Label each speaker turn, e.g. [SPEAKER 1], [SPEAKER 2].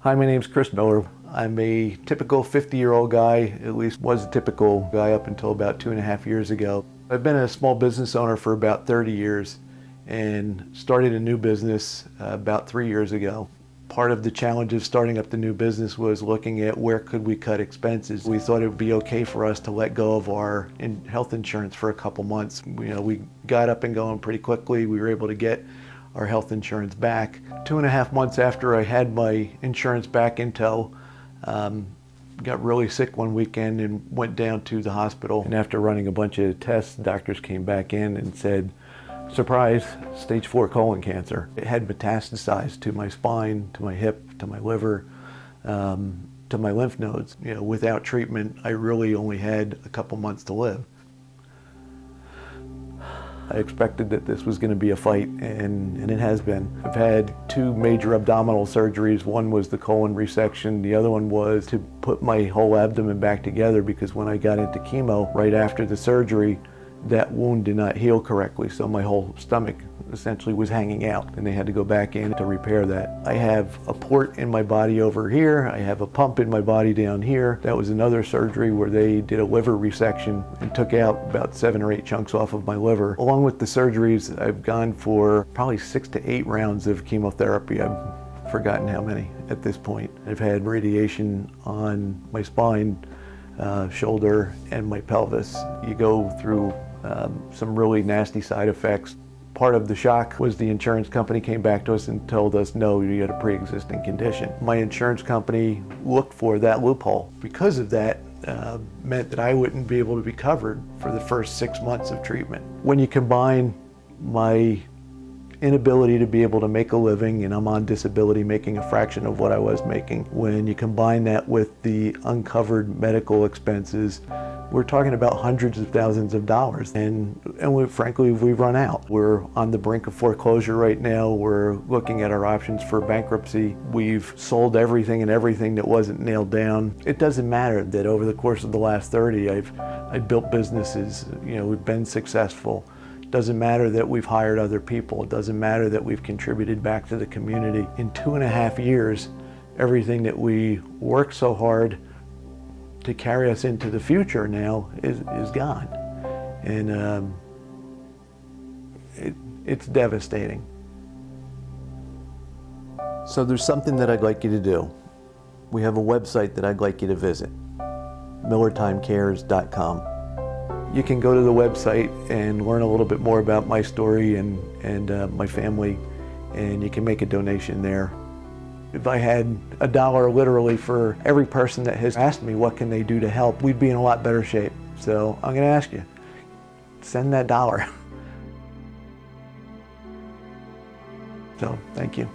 [SPEAKER 1] Hi, my name's Chris Miller. I'm a typical 50-year-old guy, at least was a typical guy up until about 2.5 years ago. I've been a small business owner for about 30 years and started a new business about 3 years ago. Part of the challenge of starting up the new business was looking at where could we cut expenses. We thought it would be okay for us to let go of our health insurance for a couple months. We got up and going pretty quickly. We were able to get our health insurance back. 2.5 months after I had my insurance back in tow, got really sick one weekend and went down to the hospital. And after running a bunch of tests, doctors came back in and said, surprise, stage 4 colon cancer. It had metastasized to my spine, to my hip, to my liver, to my lymph nodes. Without treatment, I really only had a couple months to live. I expected that this was going to be a fight, and it has been. I've had 2 major abdominal surgeries. One was the colon resection. The other one was to put my whole abdomen back together, because when I got into chemo right after the surgery, that wound did not heal correctly, so my whole stomach essentially was hanging out, and they had to go back in to repair that. I have a port in my body over here. I have a pump in my body down here. That was another surgery where they did a liver resection and took out about 7 or 8 chunks off of my liver. Along with the surgeries, I've gone for probably 6 to 8 rounds of chemotherapy. I've forgotten how many at this point. I've had radiation on my spine, shoulder, and my pelvis. You go through some really nasty side effects. Part of the shock was the insurance company came back to us and told us, no, you had a pre-existing condition. My insurance company looked for that loophole. Because of that, meant that I wouldn't be able to be covered for the first 6 months of treatment. When you combine my inability to be able to make a living, and I'm on disability making a fraction of what I was making, when you combine that with the uncovered medical expenses, we're talking about hundreds of thousands of dollars, and frankly, we've run out. We're on the brink of foreclosure right now. We're looking at our options for bankruptcy. We've sold everything and everything that wasn't nailed down. It doesn't matter that over the course of the last 30, I've built businesses. We've been successful. It doesn't matter that we've hired other people. It doesn't matter that we've contributed back to the community. In 2.5 years, everything that we worked so hard to carry us into the future now is gone. And it's devastating. So there's something that I'd like you to do. We have a website that I'd like you to visit, millertimecares.com. You can go to the website and learn a little bit more about my story and my family, and you can make a donation there. If I had $1 literally for every person that has asked me what can they do to help, we'd be in a lot better shape. So I'm going to ask you, send that $1. So thank you.